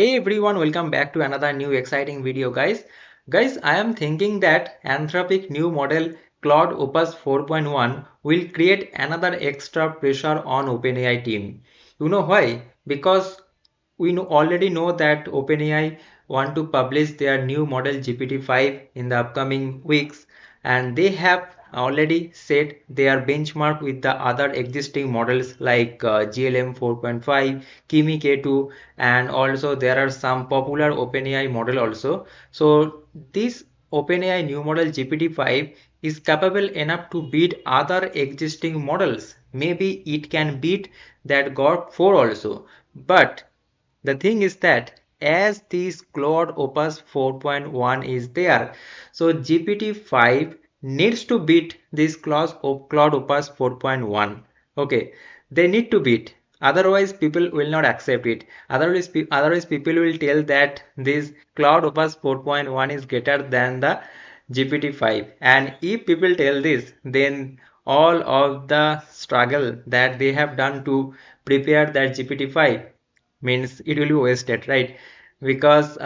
Hey everyone, welcome back to another new exciting video guys. I am thinking that Anthropic new model Claude Opus 4.1 will create another extra pressure on OpenAI team. You know why? Because already know that OpenAI want to publish their new model GPT-5 in the upcoming weeks, and they have already set their benchmark with the other existing models like GLM 4.5, Kimi K2, and also there are some popular OpenAI model also. So this OpenAI new model GPT-5 is capable enough to beat other existing models. Maybe it can beat that God 4 also. But the thing is that as this Claude Opus 4.1 is there, so GPT-5 needs to beat this Claude Opus 4.1. Okay, they need to beat. Otherwise, people will not accept it. Otherwise, people will tell that this Claude Opus 4.1 is greater than the GPT-5. And if people tell this, then all of the struggle that they have done to prepare that GPT-5 means it will be wasted, right? Because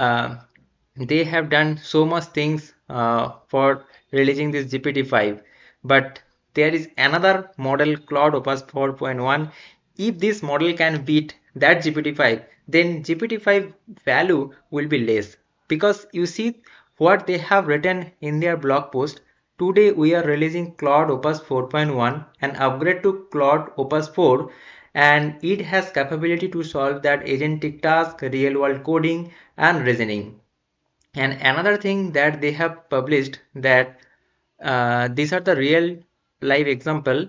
they have done so much things for releasing this GPT-5, but there is another model Claude Opus 4.1. If this model can beat that GPT-5, then GPT-5 value will be less, because you see what they have written in their blog post. Today we are releasing Claude Opus 4.1, an upgrade to Claude Opus 4, and it has capability to solve that agentic task, real world coding and reasoning. And another thing that they have published, that these are the real live example,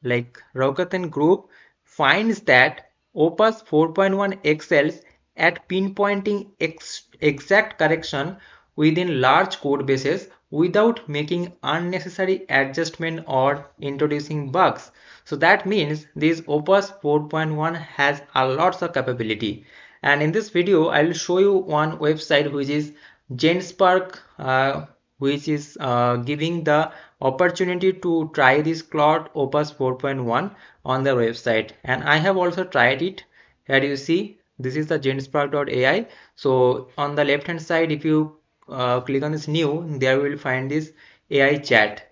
like Rogathan group finds that Opus 4.1 excels at pinpointing exact correction within large code bases without making unnecessary adjustment or introducing bugs. So that means this Opus 4.1 has a lots of capability. And in this video I'll show you one website which is GenSpark, which is giving the opportunity to try this Claude Opus 4.1 on the website, and I have also tried it. Here you see this is the genspark.ai. So on the left hand side, if you click on this new, there you will find this AI chat,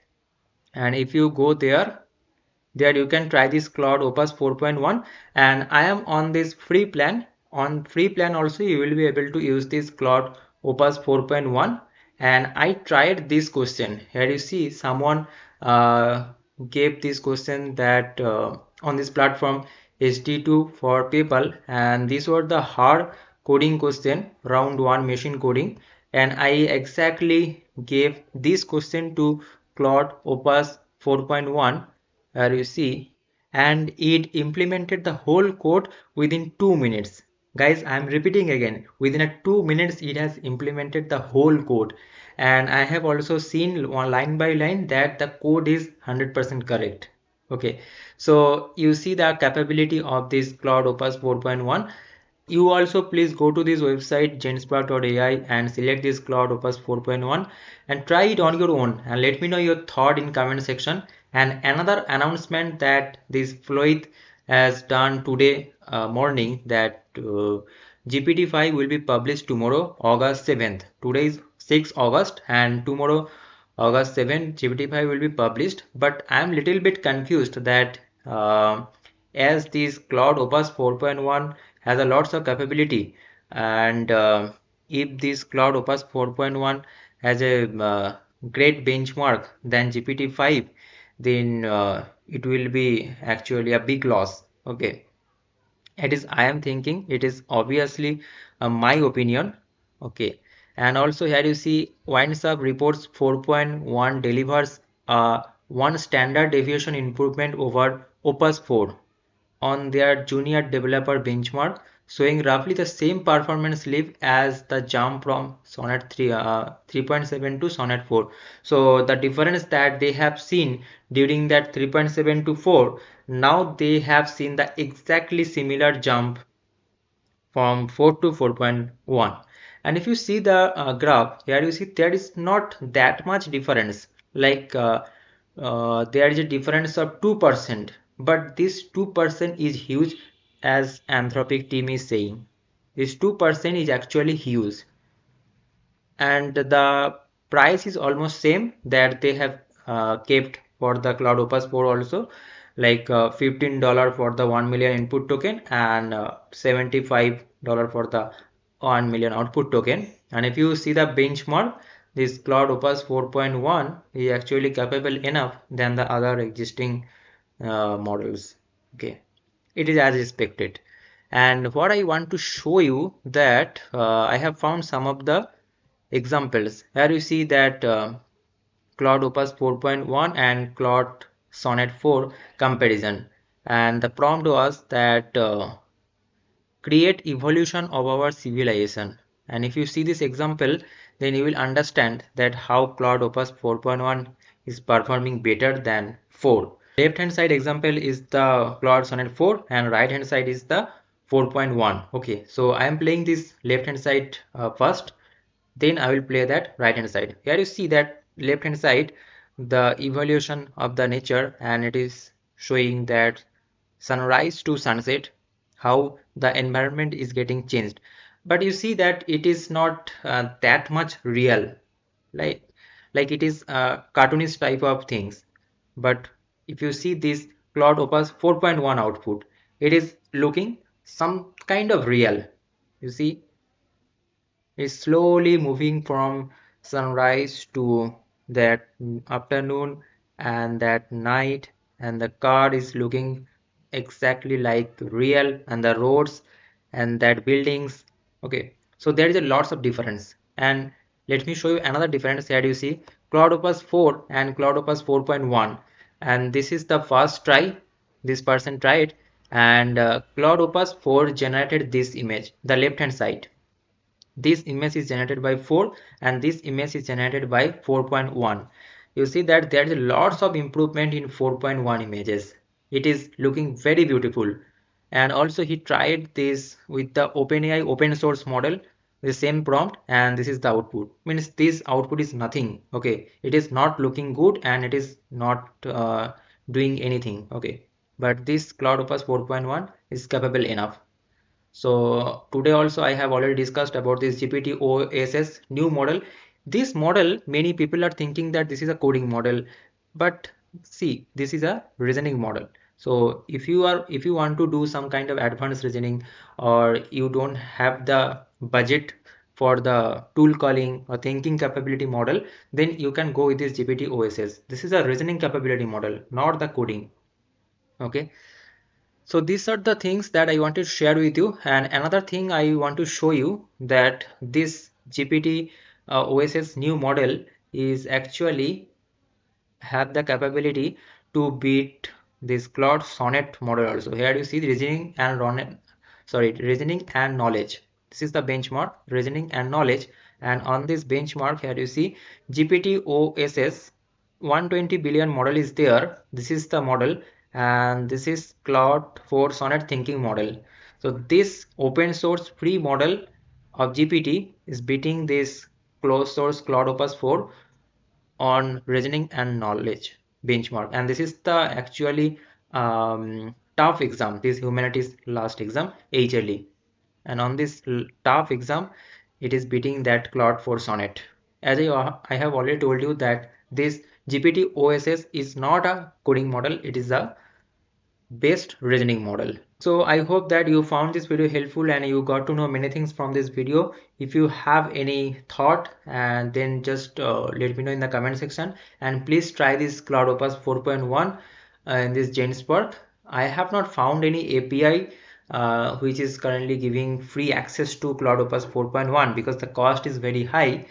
and if you go there you can try this Claude Opus 4.1, and I am on this free plan. On free plan also you will be able to use this Claude Opus 4.1, and I tried this question. Here you see someone gave this question that on this platform HD2 for people, and these were the hard coding question, round 1 machine coding, and I exactly gave this question to Claude Opus 4.1, where you see, and it implemented the whole code within 2 minutes. Guys, I'm repeating again, within a 2 minutes it has implemented the whole code, and I have also seen one line by line that the code is 100% correct. Okay, so you see the capability of this Claude Opus 4.1. You also please go to this website genspark.ai and select this Claude Opus 4.1 and try it on your own, and let me know your thought in comment section. And another announcement that this Floyd has done today morning, that GPT-5 will be published tomorrow, August 7th. Today is 6th August and tomorrow August 7th GPT-5 will be published. But I am little bit confused that as this Claude Opus 4.1 has a lots of capability, and if this Claude Opus 4.1 has a great benchmark than GPT-5, then it will be actually a big loss. Okay, it is, I am thinking, it is obviously my opinion. Okay, and also here you see winds-up reports 4.1 delivers one standard deviation improvement over Opus 4 on their junior developer benchmark, showing roughly the same performance leap as the jump from Sonnet 3.7 to Sonnet 4. So the difference that they have seen during that 3.7 to 4, now they have seen the exactly similar jump from 4 to 4.1. And if you see the graph here, you see there is not that much difference, like there is a difference of 2%, but this 2% is huge, as Anthropic team is saying. This 2% is actually huge, and the price is almost same that they have kept for the Claude Opus 4 also, like $15 for the 1 million input token and $75 for the 1 million output token. And if you see the benchmark, this Claude Opus 4.1 is actually capable enough than the other existing models. Okay, it is as expected. And what I want to show you that I have found some of the examples. Here you see that Claude Opus 4.1 and Claude Sonnet 4 comparison, and the prompt was that create evolution of our civilization. And if you see this example, then you will understand that how Claude Opus 4.1 is performing better than 4. Left hand side example is the Claude Sonnet 4 and right hand side is the 4.1. Okay, so I am playing this left hand side first, then I will play that right hand side. Here you see that left hand side the evolution of the nature, and it is showing that sunrise to sunset, how the environment is getting changed. But you see that it is not that much real, like like it is cartoonist type of things. But if you see this Claude Opus 4.1 output, it is looking some kind of real. You see, is slowly moving from sunrise to that afternoon and that night, and the car is looking exactly like real, and the roads and that buildings. Okay, so there is a lots of difference. And let me show you another difference. Here you see Claude Opus 4 and Claude Opus 4.1, and this is the first try this person tried. And Claude Opus 4 generated this image, the left hand side. This image is generated by 4 and this image is generated by 4.1. You see that there is lots of improvement in 4.1 images. It is looking very beautiful. And also he tried this with the OpenAI open source model, the same prompt, and this is the output. Means this output is nothing. Okay, it is not looking good and it is not doing anything. Okay, but this Claude Opus 4.1 is capable enough. So today also I have already discussed about this GPT-OSS new model. This model, many people are thinking that this is a coding model, but see, this is a reasoning model. So if you want to do some kind of advanced reasoning, or you don't have the budget for the tool calling or thinking capability model, then you can go with this GPT-OSS. This is a reasoning capability model, not the coding. Okay. So these are the things that I wanted to share with you. And another thing I want to show you that this GPT OSS new model is actually have the capability to beat this Claude Sonnet model also. Here you see the reasoning and knowledge. This is the benchmark, reasoning and knowledge. And on this benchmark, here you see GPT OSS 120 billion model is there. This is the model, and this is Claude 4 Sonnet thinking model. So this open source free model of GPT is beating this closed source Claude Opus 4 on reasoning and knowledge benchmark. And this is the actually tough exam, this humanities last exam, HLE. And on this tough exam, it is beating that Claude 4 Sonnet. As I have already told you that this GPT OSS is not a coding model, it is a best reasoning model. So I hope that you found this video helpful and you got to know many things from this video. If you have any thought, and then just let me know in the comment section, and please try this Claude Opus 4.1 in this GenSpark. I have not found any API which is currently giving free access to Claude Opus 4.1 because the cost is very high.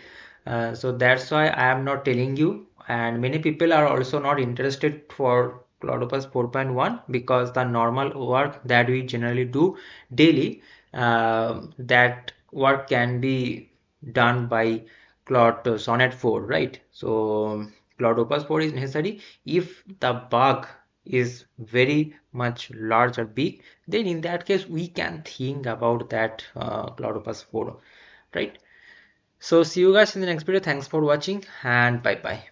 So that's why I am not telling you, and many people are also not interested for Claude Opus 4.1 because the normal work that we generally do daily, that work can be done by Claude Sonnet 4, right? So Claude Opus 4 is necessary if the bug is very much large or big, then in that case we can think about that Claude Opus 4, right? So see you guys in the next video. Thanks for watching and bye bye.